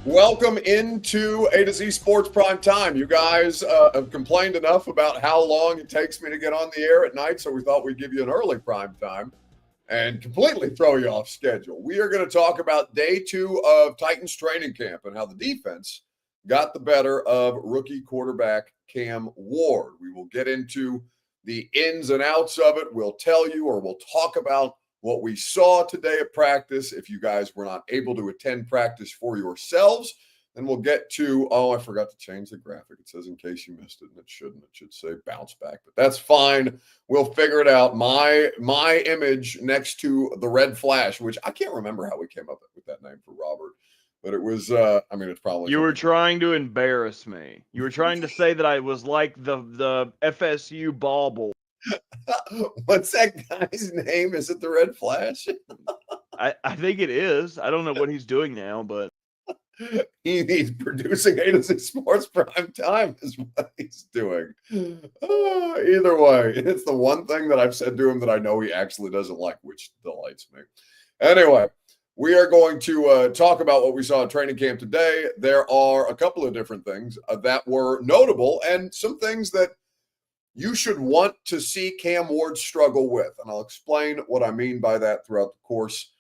Welcome into A to Z Sports Prime Time. You guys have complained enough about how long it takes me to get on the air at night, so we thought we'd give you an early prime time and completely throw you off schedule. We are going to talk about day 2 of Titans training camp and how the defense got the better of rookie quarterback Cam Ward. We will get into the ins and outs of it. We'll tell you, or we'll talk about what we saw today at practice. If you guys were not able to attend practice for yourselves, then we'll get to, I forgot to change the graphic. It says in case you missed it, and it shouldn't. It should say bounce back, but that's fine. We'll figure it out. My image next to the red flash, which I can't remember how we came up with that name for Robert, but it was, it's probably. You were trying to embarrass me. You were trying to say that I was like the FSU ball boy. What's that guy's name? Is it the Red Flash? I think it is. I don't know what he's doing now, but he's producing A to Z Sports Prime Time is what he's doing. Either way, it's the one thing that I've said to him that I know he actually doesn't like, which delights me. Anyway, we are going to talk about what we saw at training camp today. There are a couple of different things that were notable and some things that you should want to see Cam Ward struggle with. And I'll explain what I mean by that throughout the course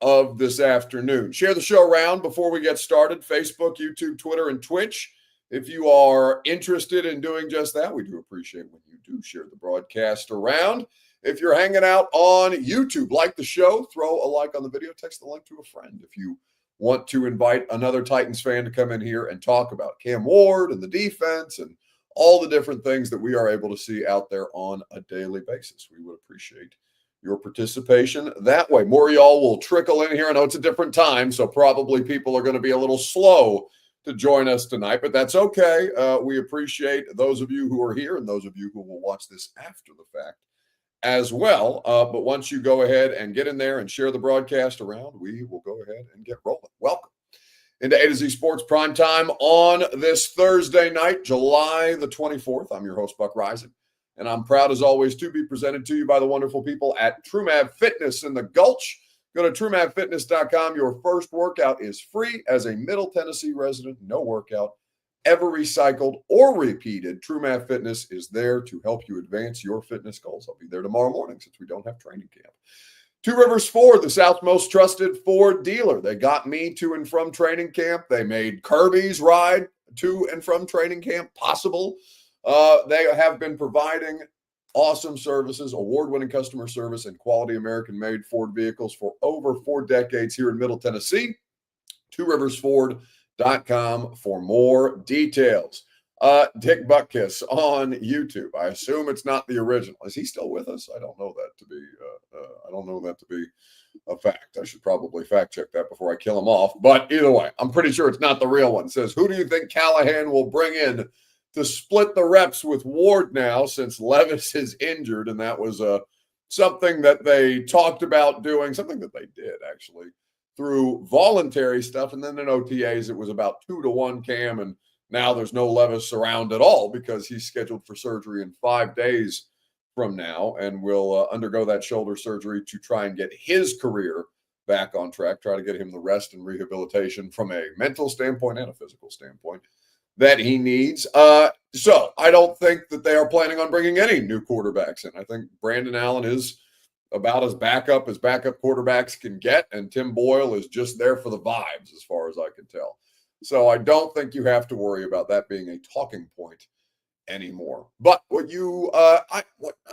of this afternoon. Share the show around before we get started. Facebook, YouTube, Twitter, and Twitch. If you are interested in doing just that, we do appreciate when you do share the broadcast around. If you're hanging out on YouTube, like the show, throw a like on the video, text the link to a friend. If you want to invite another Titans fan to come in here and talk about Cam Ward and the defense and all the different things that we are able to see out there on a daily basis, we would appreciate your participation that way. More of y'all will trickle in here. I know it's a different time, so probably people are going to be a little slow to join us tonight, but that's okay. We appreciate those of you who are here and those of you who will watch this after the fact as well. But once you go ahead and get in there and share the broadcast around, we will go ahead and get rolling. Welcome into A to Z Sports Prime Time on this Thursday night, July the 24th. I'm your host, Buck Rising, and I'm proud, as always, to be presented to you by the wonderful people at TrueMav Fitness in the Gulch. Go to TrueMavFitness.com. Your first workout is free. As a Middle Tennessee resident, no workout ever recycled or repeated. TrueMav Fitness is there to help you advance your fitness goals. I'll be there tomorrow morning since we don't have training camp. Two Rivers Ford, the South's most trusted Ford dealer. They got me to and from training camp. They made Kirby's ride to and from training camp possible. They have been providing awesome services, award-winning customer service, and quality American-made Ford vehicles for over 4 decades here in Middle Tennessee. TwoRiversFord.com for more details. Dick Buttkiss on YouTube. I assume it's not the original. Is he still with us? I don't know that to be. I don't know that to be a fact. I should probably fact check that before I kill him off. But either way, I'm pretty sure it's not the real one. It says, who do you think Callahan will bring in to split the reps with Ward now, since Levis is injured? And that was something that they talked about doing, something that they did actually through voluntary stuff. And then in OTAs, it was about 2-to-1 Cam, and now there's no Levis around at all because he's scheduled for surgery in 5 days from now and will undergo that shoulder surgery to try and get his career back on track, try to get him the rest and rehabilitation from a mental standpoint and a physical standpoint that he needs. So I don't think that they are planning on bringing any new quarterbacks in. I think Brandon Allen is about as backup quarterbacks can get, and Tim Boyle is just there for the vibes as far as I can tell. So I don't think you have to worry about that being a talking point anymore. But what you, I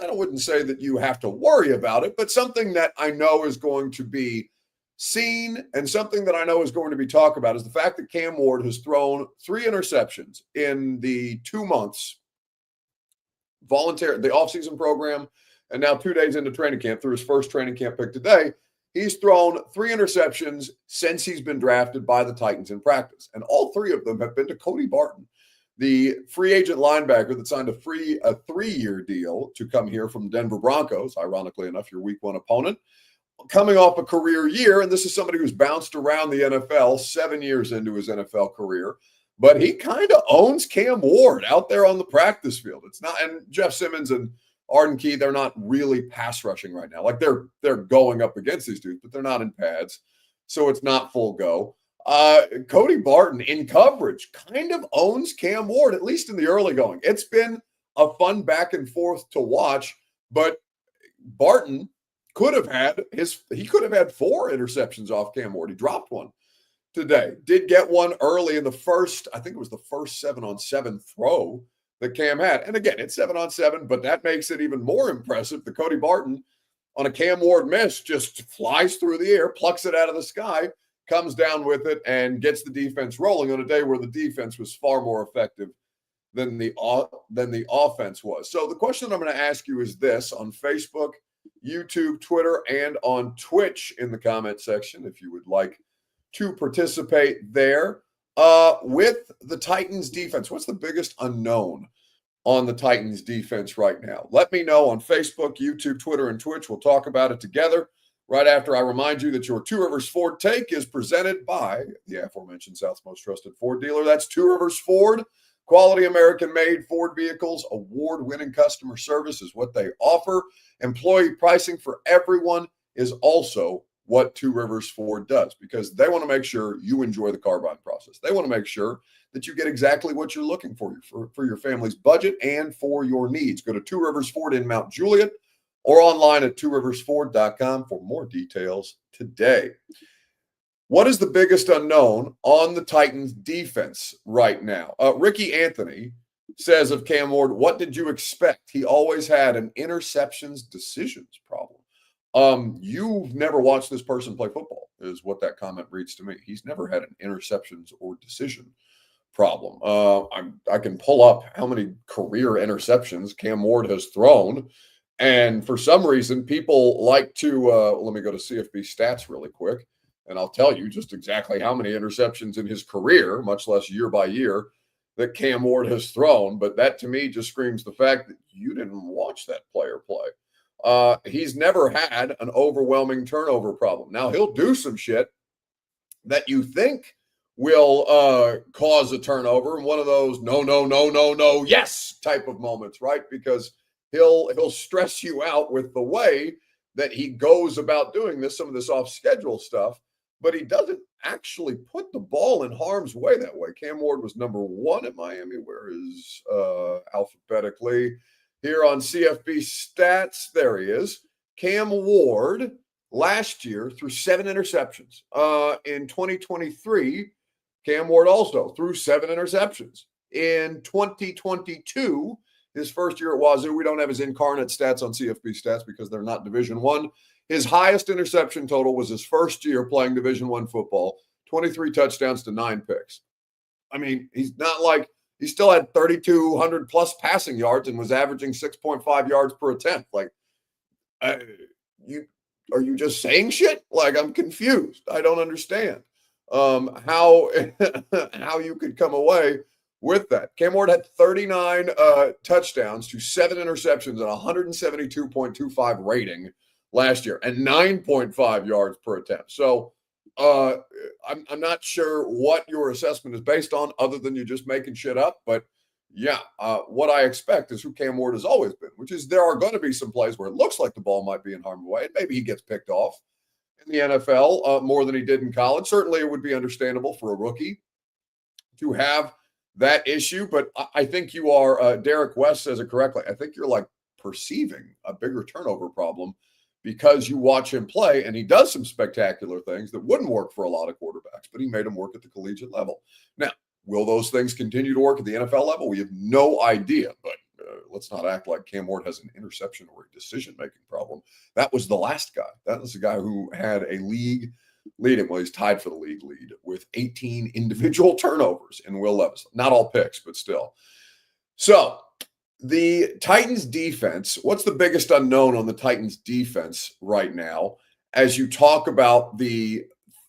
wouldn't say that you have to worry about it, but something that I know is going to be seen and something that I know is going to be talked about is the fact that Cam Ward has thrown 3 interceptions in the 2 months the offseason program, and now 2 days into training camp through his first training camp pick today. He's thrown 3 interceptions since he's been drafted by the Titans in practice. And all 3 of them have been to Cody Barton, the free agent linebacker that signed a 3-year deal to come here from the Denver Broncos, ironically enough, your week 1 opponent, coming off a career year. And this is somebody who's bounced around the NFL 7 years into his NFL career. But he kind of owns Cam Ward out there on the practice field. It's not, and Jeff Simmons and Arden Key, they're not really pass rushing right now. Like they're going up against these dudes, but they're not in pads. So it's not full go. Cody Barton in coverage kind of owns Cam Ward, at least in the early going. It's been a fun back and forth to watch, but Barton could have had 4 interceptions off Cam Ward. He dropped one today. Did get one early in the first, I think it was the first 7-on-7 throw that Cam had. And again, it's 7-on-7, but that makes it even more impressive. The Cody Barton on a Cam Ward miss just flies through the air, plucks it out of the sky, comes down with it, and gets the defense rolling on a day where the defense was far more effective than the offense was. So the question I'm going to ask you is this: on Facebook, YouTube, Twitter, and on Twitch in the comment section, if you would like to participate there, with the Titans defense, what's the biggest unknown on the Titans defense right now? Let me know on Facebook, YouTube, Twitter, and Twitch. We'll talk about it together right after I remind you that your Two Rivers Ford Take is presented by the aforementioned South's most trusted Ford dealer. That's Two Rivers Ford. Quality American-made Ford vehicles, award-winning customer service is what they offer. Employee pricing for everyone is also what Two Rivers Ford does, because they want to make sure you enjoy the car buying process. They want to make sure that you get exactly what you're looking for your family's budget and for your needs. Go to Two Rivers Ford in Mount Juliet or online at tworiversford.com for more details today. What is the biggest unknown on the Titans defense right now? Ricky Anthony says of Cam Ward, what did you expect? He always had an interceptions decisions problem. You've never watched this person play football, is what that comment reads to me. He's never had an interceptions or decision problem. I can pull up how many career interceptions Cam Ward has thrown. And for some reason, people like to, let me go to CFB stats really quick, and I'll tell you just exactly how many interceptions in his career, much less year by year, that Cam Ward has thrown. But that to me just screams the fact that you didn't watch that player play. He's never had an overwhelming turnover problem. Now, he'll do some shit that you think will cause a turnover, and one of those no, yes type of moments, right? Because he'll stress you out with the way that he goes about doing this, some of this off-schedule stuff, but he doesn't actually put the ball in harm's way that way. Cam Ward was number 1 at Miami. Where is alphabetically here on CFB stats? There he is. Cam Ward last year threw 7 interceptions. In 2023, Cam Ward also threw 7 interceptions. In 2022, his first year at Wazoo, we don't have his incarnate stats on CFB stats because they're not Division I. His highest interception total was his first year playing Division I football, 23 touchdowns to 9 picks. I mean, he's not like he still had 3,200 plus passing yards and was averaging 6.5 yards per attempt. Like, are you just saying shit? Like, I'm confused. I don't understand how you could come away with that. Cam Ward had 39 touchdowns to 7 interceptions and 172.25 rating last year and 9.5 yards per attempt. So I'm not sure what your assessment is based on other than you just making shit up. But yeah, what I expect is who Cam Ward has always been, which is there are going to be some plays where it looks like the ball might be in harm's way. And maybe he gets picked off in the NFL more than he did in college. Certainly it would be understandable for a rookie to have that issue. But I think you are, Derek West says it correctly, I think you're like perceiving a bigger turnover problem because you watch him play and he does some spectacular things that wouldn't work for a lot of quarterbacks, but he made them work at the collegiate level. Now, will those things continue to work at the NFL level? We have no idea, but let's not act like Cam Ward has an interception or a decision-making problem. That was the last guy. That was the guy who had a league lead. Well, he's tied for the league lead with 18 individual turnovers in Will Levis. Not all picks, but still. So the Titans defense, what's the biggest unknown on the Titans defense right now as you talk about the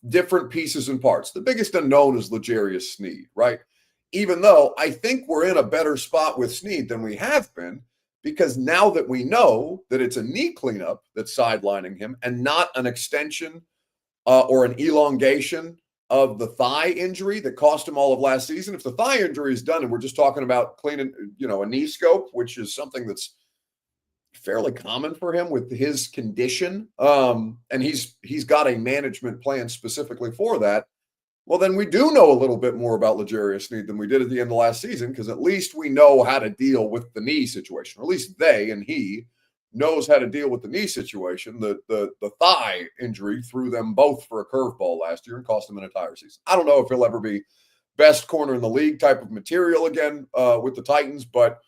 different pieces and parts? The biggest unknown is L'Jarius Sneed, right? Even though I think we're in a better spot with Sneed than we have been, because now that we know that it's a knee cleanup that's sidelining him and not an extension or an elongation of the thigh injury that cost him all of last season. If the thigh injury is done and we're just talking about cleaning, a knee scope, which is something that's fairly common for him with his condition, and he's got a management plan specifically for that, well, then we do know a little bit more about L'Jarius Sneed than we did at the end of last season, because at least we know how to deal with the knee situation. Or at least they and he knows how to deal with the knee situation. The thigh injury threw them both for a curveball last year and cost them an entire season. I don't know if he'll ever be best corner in the league type of material again with the Titans, but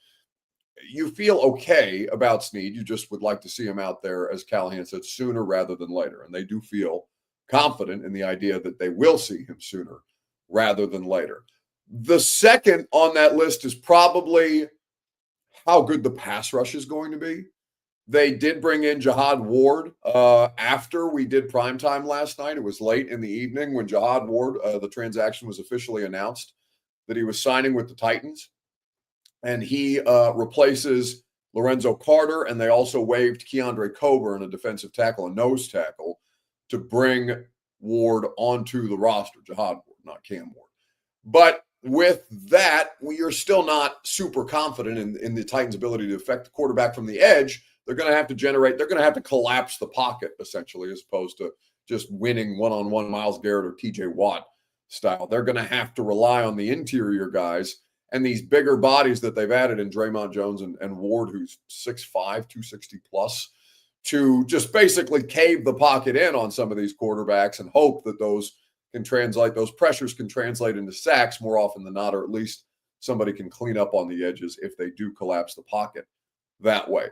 you feel okay about Sneed. You just would like to see him out there, as Callahan said, sooner rather than later. And they do feel confident in the idea that they will see him sooner rather than later. The second on that list is probably how good the pass rush is going to be. They did bring in Jihad Ward after we did primetime last night. It was late in the evening when Jihad Ward, the transaction was officially announced that he was signing with the Titans. And he replaces Lorenzo Carter, and they also waived Keandre Coburn, a defensive tackle, a nose tackle, to bring Ward onto the roster. Jihad Ward, not Cam Ward. But with that, we are still not super confident in the Titans' ability to affect the quarterback from the edge. They're going to have to collapse the pocket, essentially, as opposed to just winning one-on-one Myles Garrett or TJ Watt style. They're going to have to rely on the interior guys and these bigger bodies that they've added in Draymond Jones and Ward, who's 6'5", 260 plus, to just basically cave the pocket in on some of these quarterbacks and hope that those pressures can translate into sacks more often than not, or at least somebody can clean up on the edges if they do collapse the pocket that way.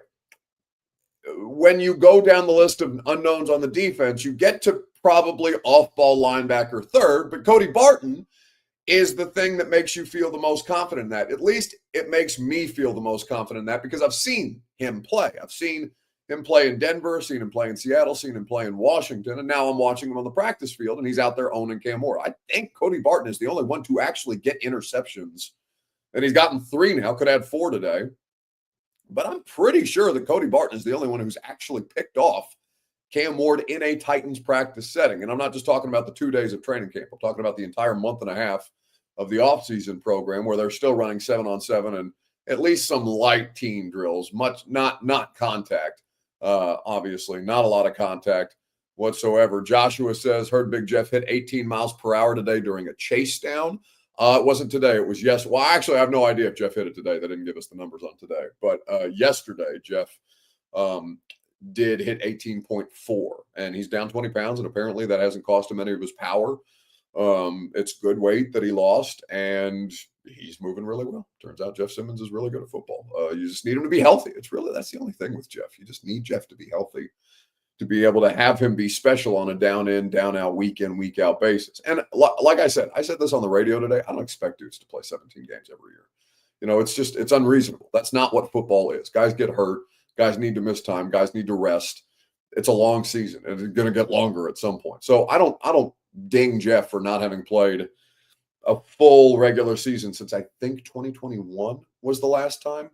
When you go down the list of unknowns on the defense, you get to probably off-ball linebacker third, but Cody Barton is the thing that makes you feel the most confident in that. At least it makes me feel the most confident in that because I've seen him play. I've seen him play in Denver, seen him play in Seattle, seen him play in Washington, and now I'm watching him on the practice field, and he's out there owning Cam Moore. I think Cody Barton is the only one to actually get interceptions, and he's gotten 3 now, could add 4 today. But I'm pretty sure that Cody Barton is the only one who's actually picked off Cam Ward in a Titans practice setting. And I'm not just talking about the 2 days of training camp. I'm talking about the entire month and a half of the offseason program where they're still running 7-on-7 and at least some light team drills, not contact, obviously, not a lot of contact whatsoever. Joshua says, heard Big Jeff hit 18 miles per hour today during a chase down. It wasn't today. It was yesterday. Well, actually, I have no idea if Jeff hit it today. They didn't give us the numbers on today. But yesterday, Jeff did hit 18.4, and he's down 20 pounds, and apparently that hasn't cost him any of his power. It's good weight that he lost, and he's moving really well. Turns out Jeff Simmons is really good at football. You just need him to be healthy. That's the only thing with Jeff. You just need Jeff to be healthy to be able to have him be special on a down in, down out, week in, week out basis. And like I said this on the radio today. I don't expect dudes to play 17 games every year. You know, it's unreasonable. That's not what football is. Guys get hurt. Guys need to miss time. Guys need to rest. It's a long season, and it's going to get longer at some point. So I don't ding Jeff for not having played a full regular season since I think 2021 was the last time.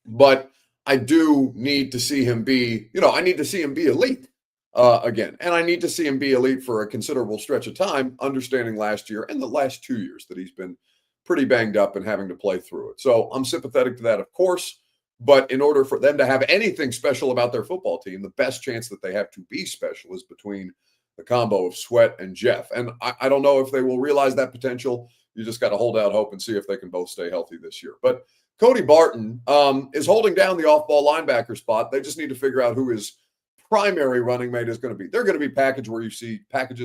But I do need to see him be, I need to see him be elite again. And I need to see him be elite for a considerable stretch of time, understanding last year and the last 2 years that he's been pretty banged up and having to play through it. So I'm sympathetic to that, of course. But in order for them to have anything special about their football team, the best chance that they have to be special is between the combo of Sweat and Jeff. And I don't know if they will realize that potential. You just got to hold out hope and see if they can both stay healthy this year. But Cody Barton is holding down the off-ball linebacker spot. They just need to figure out who his primary running mate is going to be. They're going to be packages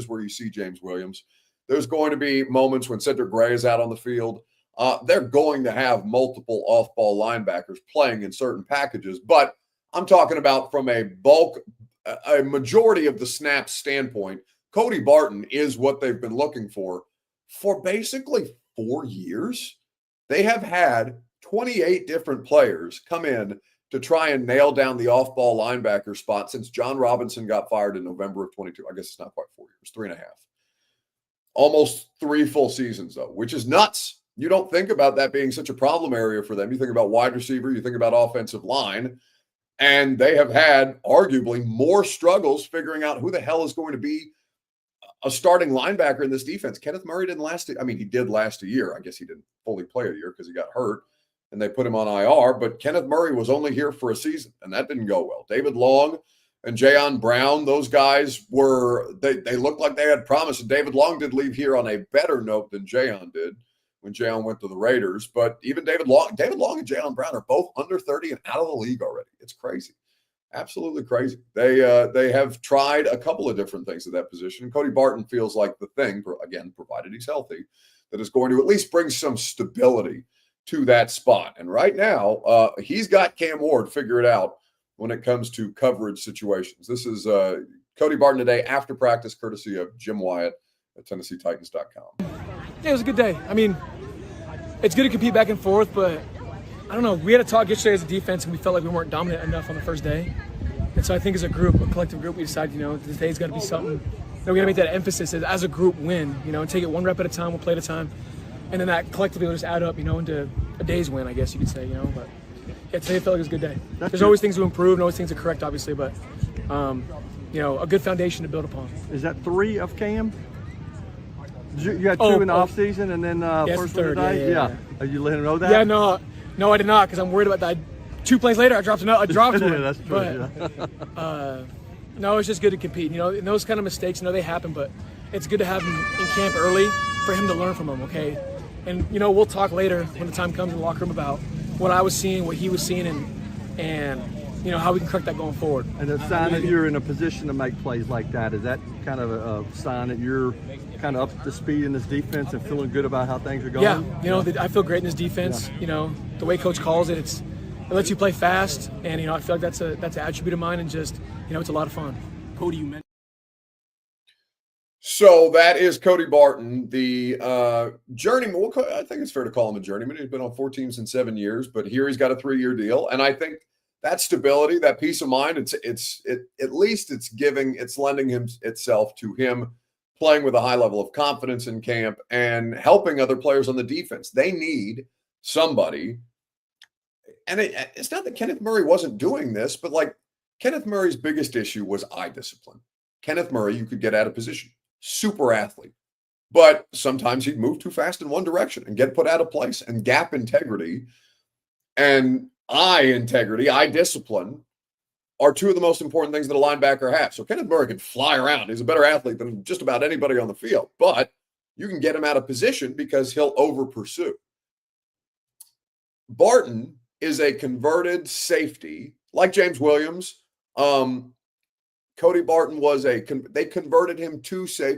where you see James Williams. There's going to be moments when Cedric Gray is out on the field. They're going to have multiple off-ball linebackers playing in certain packages. But I'm talking about from a majority of the snaps standpoint, Cody Barton is what they've been looking for basically 4 years. They have had 28 different players come in to try and nail down the off-ball linebacker spot since John Robinson got fired in November of 22. I guess it's not quite 4 years, 3.5. Almost 3 full seasons, though, which is nuts. You don't think about that being such a problem area for them. You think about wide receiver, you think about offensive line, and they have had arguably more struggles figuring out who the hell is going to be a starting linebacker in this defense. Kenneth Murray didn't last. I mean, he did last a year. I guess he didn't fully play a year because he got hurt and they put him on IR. But Kenneth Murray was only here for a season, and that didn't go well. David Long and Jayon Brown, those guys they looked like they had promise. And David Long did leave here on a better note than Jayon did when Jayon went to the Raiders. But even David Long and Jayon Brown are both under 30 and out of the league already. It's crazy. Absolutely crazy. They have tried a couple of different things at that position. And Cody Barton feels like the thing, again, provided he's healthy, that is going to at least bring some stability to that spot. And right now, he's got Cam Ward figured out when it comes to coverage situations. This is Cody Barton today after practice, courtesy of Jim Wyatt at TennesseeTitans.com. Yeah, it was a good day. I mean, it's good to compete back and forth, but I don't know. We had a talk yesterday as a defense, and we felt like we weren't dominant enough on the first day. And so I think as a group, a collective group, we decided, this day's got to be something that we got to make that emphasis as a group win, and take it one rep at a time, one play at a time. And then that collectively will just add up, into a day's win, I guess you could say, But yeah, today felt like it was a good day. There's always things to improve and always things to correct, obviously, but, a good foundation to build upon. Is that 3 of Cam? You had 2 in the offseason and then first one today? Yeah. Are you letting him know that? Yeah, no, I did not, because I'm worried about that. 2 plays later, I dropped one. Yeah, that's true. But, no, it's just good to compete. And those kind of mistakes, they happen, but it's good to have him in camp early for him to learn from them, okay? And, we'll talk later when the time comes in the locker room about what I was seeing, what he was seeing, and how we can correct that going forward. And the sign that you're in a position to make plays like that, is that kind of a sign that you're kind of up to speed in this defense and feeling good about how things are going? Yeah, I feel great in this defense. Yeah. The way Coach calls it, it lets you play fast, and I feel like that's an attribute of mine, and just it's a lot of fun. Cody, you mentioned. So that is Cody Barton, the journeyman. I think it's fair to call him a journeyman. He's been on 4 teams in 7 years, but here he's got a 3-year deal, and I think that stability, that peace of mind, it's lending itself to him playing with a high level of confidence in camp and helping other players on the defense. They need somebody. And it's not that Kenneth Murray wasn't doing this, but Kenneth Murray's biggest issue was eye discipline. Kenneth Murray, you could get out of position, super athlete, but sometimes he'd move too fast in one direction and get put out of place. And gap integrity and eye discipline are 2 of the most important things that a linebacker has. So Kenneth Murray can fly around. He's a better athlete than just about anybody on the field, but you can get him out of position because he'll over pursue. Barton is a converted safety, like James Williams. Cody Barton they converted him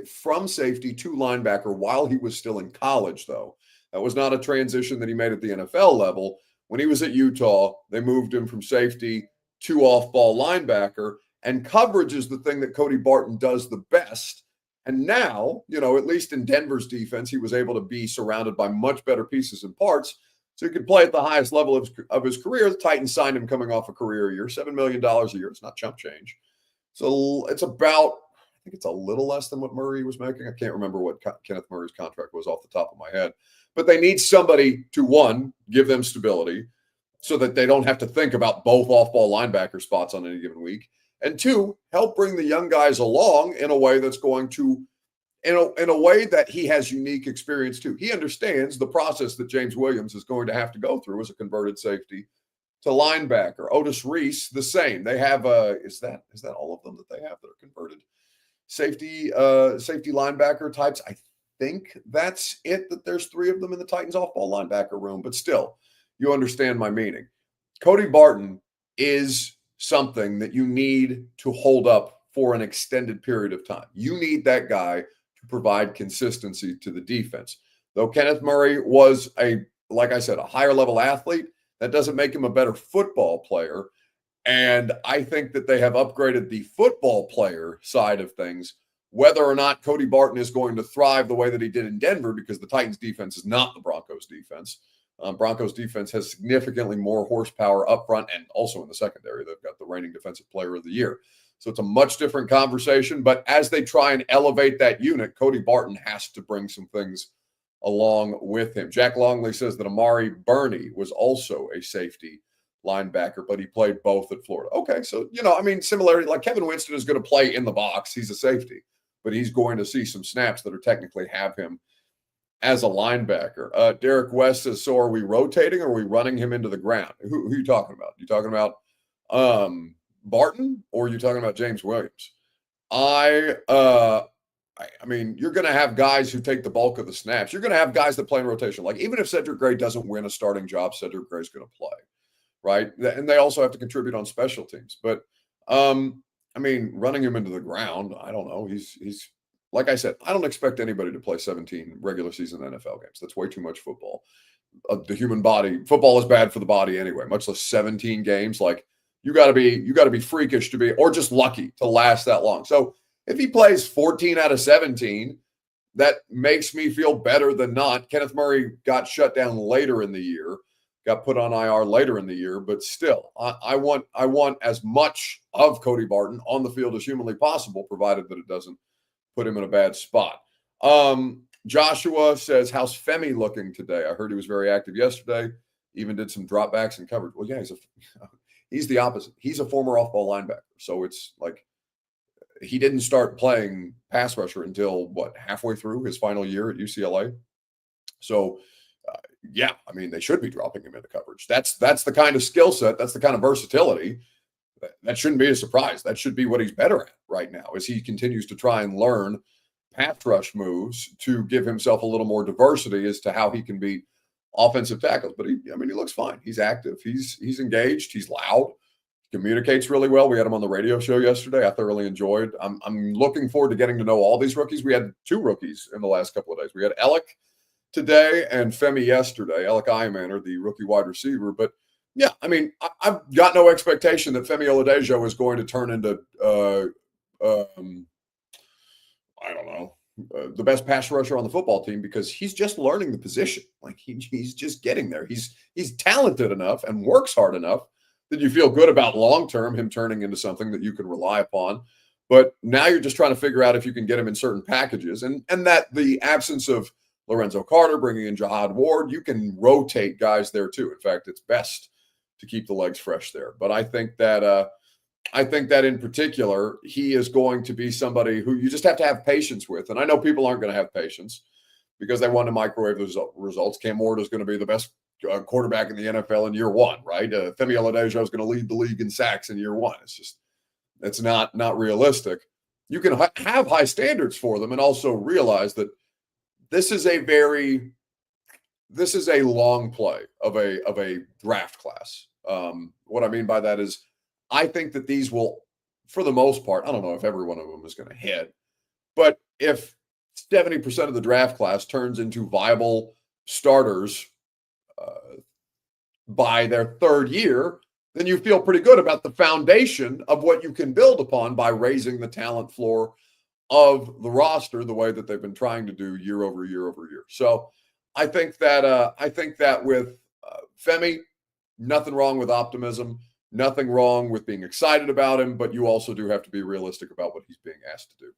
from safety to linebacker while he was still in college, though. That was not a transition that he made at the NFL level. When he was at Utah, they moved him from safety to off-ball linebacker, and coverage is the thing that Cody Barton does the best. And now, at least in Denver's defense, he was able to be surrounded by much better pieces and parts, so he could play at the highest level of his career. The Titans signed him coming off a career year, $7 million a year. It's not chump change. So it's about, I think it's a little less than what Murray was making. I can't remember what Kenneth Murray's contract was off the top of my head. But they need somebody to, 1, give them stability so that they don't have to think about both off-ball linebacker spots on any given week. And 2, help bring the young guys along in a way that's going to, in a way that he has unique experience too. He understands the process that James Williams is going to have to go through as a converted safety to linebacker. Otis Reese, the same. They have is that all of them that they have that are converted safety linebacker types? I think that's it, that there's 3 of them in the Titans off-ball linebacker room, but still, you understand my meaning. Cody Barton is something that you need to hold up for an extended period of time. You need that guy to provide consistency to the defense. Though Kenneth Murray was like I said, a higher level athlete, that doesn't make him a better football player. And I think that they have upgraded the football player side of things. Whether or not Cody Barton is going to thrive the way that he did in Denver, because the Titans defense is not the Broncos defense. Broncos defense has significantly more horsepower up front and also in the secondary. They've got the reigning defensive player of the year. So it's a much different conversation. But as they try and elevate that unit, Cody Barton has to bring some things along with him. Jack Longley says that Amari Burney was also a safety linebacker, but he played both at Florida. Okay, so, similarity, like Kevin Winston is going to play in the box. He's a safety, but he's going to see some snaps that are technically have him as a linebacker. Derek West says, so are we rotating or are we running him into the ground? Who are you talking about? You talking about Barton or are you talking about James Williams? I mean, you're going to have guys who take the bulk of the snaps. You're going to have guys that play in rotation. Like, even if Cedric Gray doesn't win a starting job, Cedric Gray's going to play, right? And they also have to contribute on special teams. But, I mean, running him into the ground, I don't know. He's like I said, I don't expect anybody to play 17 regular season NFL games. That's way too much football. The human body, football is bad for the body anyway, much less 17 games. Like, you got to be freakish to be, or just lucky to last that long. So if he plays 14 out of 17, that makes me feel better than not. Kenneth Murray got shut down later in the year, got put on IR later in the year, but still, I want as much of Cody Barton on the field as humanly possible, provided that it doesn't put him in a bad spot. Joshua says, how's Femi looking today? I heard he was very active yesterday, even did some dropbacks and coverage. Well, yeah, he's the opposite. He's a former off-ball linebacker. So it's like he didn't start playing pass rusher until, halfway through his final year at UCLA. So, yeah, I mean, they should be dropping him into coverage. That's the kind of skill set. That's the kind of versatility. That shouldn't be a surprise. That should be what he's better at right now as he continues to try and learn pass rush moves to give himself a little more diversity as to how he can beat offensive tackles. But he looks fine. He's active. He's engaged. He's loud. Communicates really well. We had him on the radio show yesterday. I thoroughly enjoyed. I'm looking forward to getting to know all these rookies. We had 2 rookies in the last couple of days. We had Alec today and Femi yesterday. Alec Iamaner, the rookie wide receiver. But yeah, I mean, I've got no expectation that Femi Oladejo is going to turn into I don't know, the best pass rusher on the football team, because he's just learning the position. Like, he's just getting there. He's talented enough and works hard enough that you feel good about long-term him turning into something that you can rely upon. But now you're just trying to figure out if you can get him in certain packages, and that the absence of Lorenzo Carter, bringing in Jihad Ward, you can rotate guys there too. In fact, it's best to keep the legs fresh there. But I think that in particular, he is going to be somebody who you just have to have patience with. And I know people aren't going to have patience because they want to microwave those results. Cam Ward is going to be the best quarterback in the NFL in year 1, right? Femi Oladejo is going to lead the league in sacks in year 1. It's not realistic. You can have high standards for them and also realize that this is a long play of a draft class. What I mean by that is, I think that these will, for the most part, I don't know if every one of them is going to hit, but if 70% of the draft class turns into viable starters by their 3rd year, then you feel pretty good about the foundation of what you can build upon by raising the talent floor of the roster the way that they've been trying to do year over year over year. So I think that with Femi, nothing wrong with optimism. Nothing wrong with being excited about him, but you also do have to be realistic about what he's being asked to do.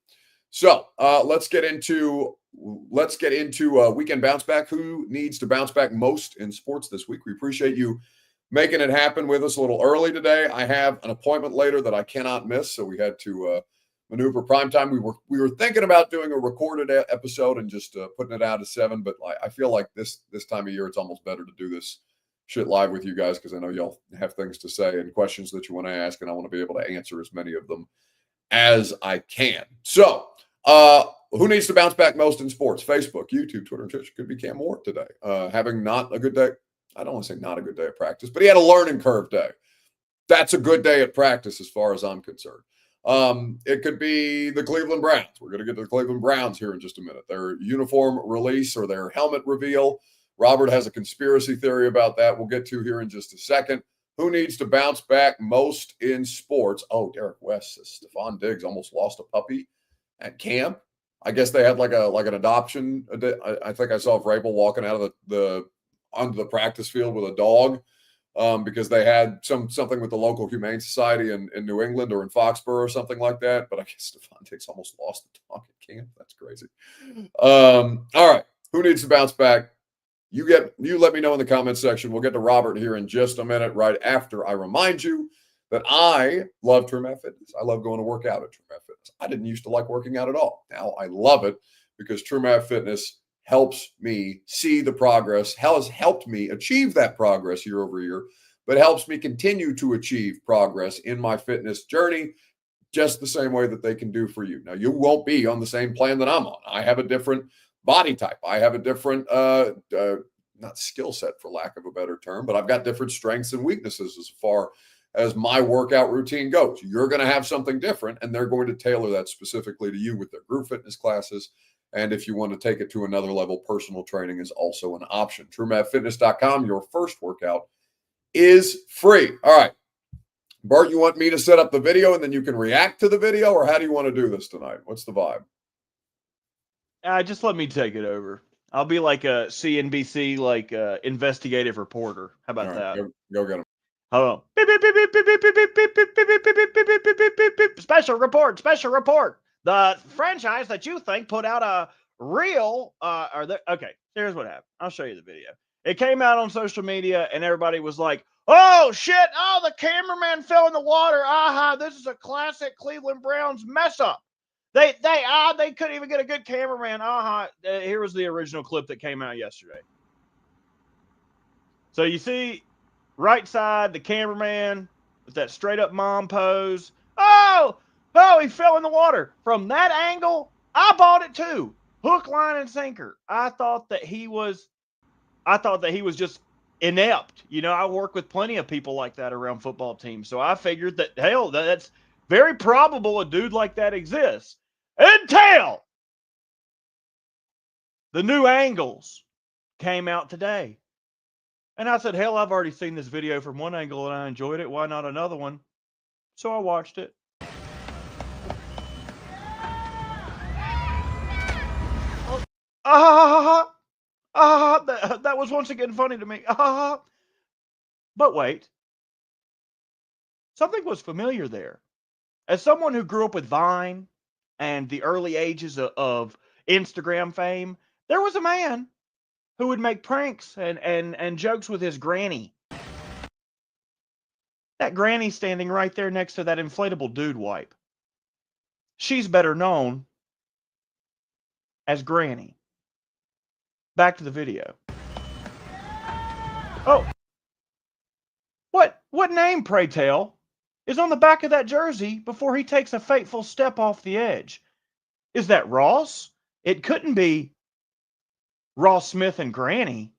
So let's get into weekend bounce back. Who needs to bounce back most in sports this week? We appreciate you making it happen with us a little early today. I have an appointment later that I cannot miss, so we had to maneuver prime time. We were thinking about doing a recorded episode and just putting it out at 7, but I feel like this time of year it's almost better to do this shit live with you guys, because I know y'all have things to say and questions that you want to ask, and I want to be able to answer as many of them as I can. So who needs to bounce back most in sports? Facebook, YouTube, Twitter, and Twitch. Could be Cam Ward today, having not a good day. I don't want to say not a good day at practice, but he had a learning curve day. That's a good day at practice as far as I'm concerned. It could be the Cleveland Browns. We're going to get to the Cleveland Browns here in just a minute. Their uniform release or their helmet reveal. Robert has a conspiracy theory about that we'll get to here in just a second. Who needs to bounce back most in sports? Oh, Derek West says Stephon Diggs almost lost a puppy at camp. I guess they had like an adoption. I think I saw Vrabel walking out of onto the practice field with a dog because they had something with the local humane society in New England or in Foxborough or something like that. But I guess Stephon Diggs almost lost the dog at camp. That's crazy. All right. Who needs to bounce back? You let me know in the comment section. We'll get to Robert here in just a minute, right after I remind you that I love TrueMath Fitness. I love going to work out at TrueMath Fitness. I didn't used to like working out at all. Now I love it because TrueMath Fitness helps me see the progress, has helped me achieve that progress year over year but helps me continue to achieve progress in my fitness journey just the same way that they can do for you. Now, you won't be on the same plan that I'm on. I have a different body type. I have a different, not skill set for lack of a better term, but I've got different strengths and weaknesses as far as my workout routine goes. You're going to have something different, and they're going to tailor that specifically to you with their group fitness classes. And if you want to take it to another level, personal training is also an option. TrueMathFitness.com, your first workout is free. All right. Bart, you want me to set up the video and then you can react to the video, or how do you want to do this tonight? What's the vibe? Just let me take it over. I'll be like a CNBC, like investigative reporter. How about that? Go get him. Hold on. Special report. Special report. The franchise that you think put out a real, okay, here's what happened. I'll show you the video. It came out on social media and everybody was like, oh shit, oh, the cameraman fell in the water. Aha, this is a classic Cleveland Browns mess up. They couldn't even get a good cameraman. Aha, here was the original clip that came out yesterday. So you see right side, the cameraman with that straight up mom pose. Oh, he fell in the water. From that angle, I bought it too. Hook, line, and sinker. I thought that he was just inept. You know, I work with plenty of people like that around football teams. So I figured that, hell, that's very probable a dude like that exists. Until the new angles came out today. And I said, hell, I've already seen this video from one angle and I enjoyed it. Why not another one? So I watched it. That was once again funny to me. But wait. Something was familiar there. As someone who grew up with Vine and the early ages of Instagram fame, there was a man who would make pranks and jokes with his granny. That granny standing right there next to that inflatable dude wipe. She's better known as Granny. Back to the video. Oh. What name, pray tell, is on the back of that jersey before he takes a fateful step off the edge? Is that Ross? It couldn't be Ross Smith and Granny.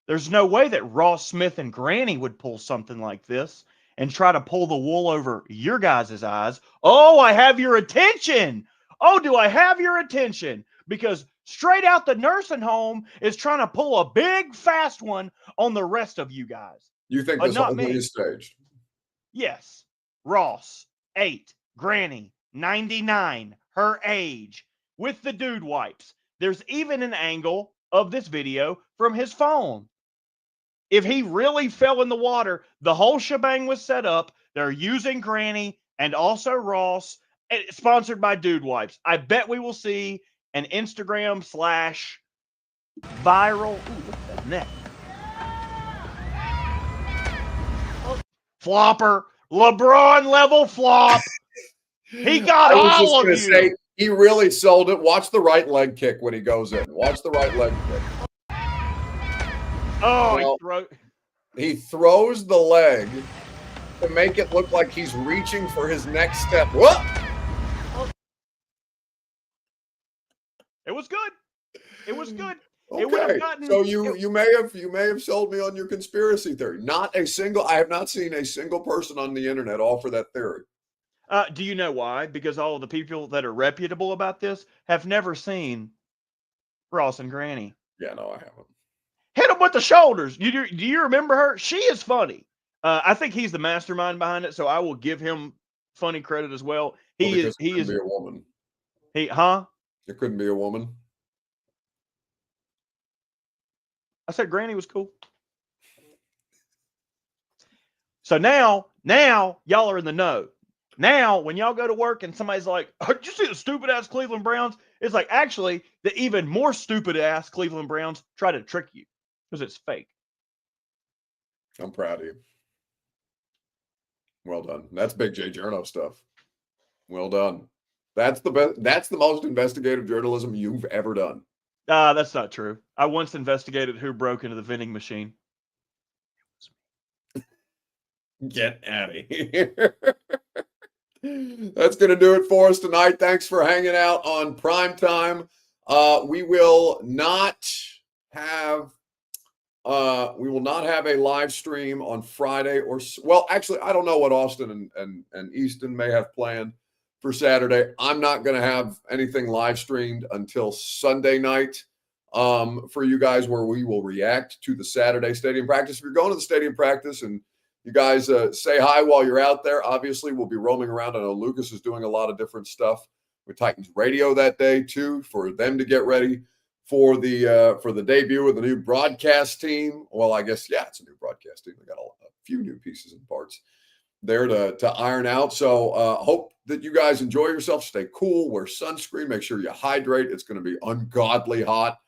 There's no way that Ross Smith and Granny would pull something like this and try to pull the wool over your guys' eyes. Oh, I have your attention. Oh, do I have your attention? Because straight out the nursing home is trying to pull a big, fast one on the rest of you guys. You think this whole thing is staged? Yes. Ross, 8. Granny, 99. Her age. With the dude wipes. There's even an angle of this video from his phone. If he really fell in the water, the whole shebang was set up. They're using Granny and also Ross, sponsored by Dude Wipes. I bet we will see an Instagram / viral. Ooh, look at that neck. Flopper. LeBron level flop. He got all of you. Say, he really sold it. Watch the right leg kick when he goes in. Watch the right leg kick. Oh, well, he throws the leg to make it look like he's reaching for his next step. What? It was good. It was good. Okay. It would have gotten, so you may have sold me on your conspiracy theory. I have not seen a single person on the internet offer that theory. Do you know why? Because all of the people that are reputable about this have never seen Ross and Granny. Yeah, no, I haven't. Hit him with the shoulders. Do you remember her? She is funny. I think he's the mastermind behind it, so I will give him funny credit as well. He is be a woman. It couldn't be a woman. I said Granny was cool. So now y'all are in the know. Now, when y'all go to work and somebody's like, oh, did you see the stupid ass Cleveland Browns? It's like, actually, the even more stupid ass Cleveland Browns try to trick you because it's fake. I'm proud of you. Well done. That's Big J Journo stuff. Well done. That's the best. That's the most investigative journalism you've ever done. That's not true. I once investigated who broke into the vending machine. Get out of here. That's going to do it for us tonight. Thanks for hanging out on Primetime. We will not have a live stream on Friday well, actually, I don't know what Austin and Easton may have planned for Saturday. I'm not going to have anything live streamed until Sunday night for you guys, where we will react to the Saturday stadium practice. If you're going to the stadium practice and you guys say hi while you're out there, obviously we'll be roaming around. I know Lucas is doing a lot of different stuff with Titans Radio that day too, for them to get ready for the debut of the new broadcast team. Well, I guess, yeah, it's a new broadcast team. They got a few new pieces and parts there to iron out. So hope that you guys enjoy yourself. Stay cool, wear sunscreen, make sure you hydrate. It's going to be ungodly hot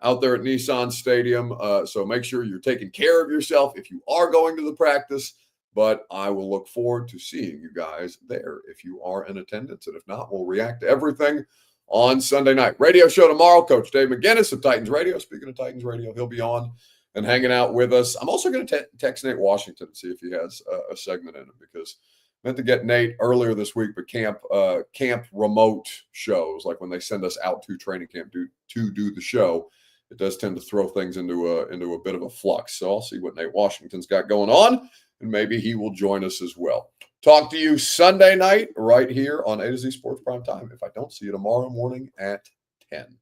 out there at Nissan Stadium. So make sure you're taking care of yourself if you are going to the practice. But I will look forward to seeing you guys there if you are in attendance. And if not, we'll react to everything on Sunday night. Radio show tomorrow. Coach Dave McGinnis of Titans Radio. Speaking of Titans Radio, he'll be on and hanging out with us. I'm also going to text Nate Washington and see if he has a segment in it, because I meant to get Nate earlier this week, but camp remote shows, like when they send us out to training camp to do the show, it does tend to throw things into a bit of a flux. So I'll see what Nate Washington's got going on, and maybe he will join us as well. Talk to you Sunday night right here on A to Z Sports Prime Time, if I don't see you tomorrow morning at 10.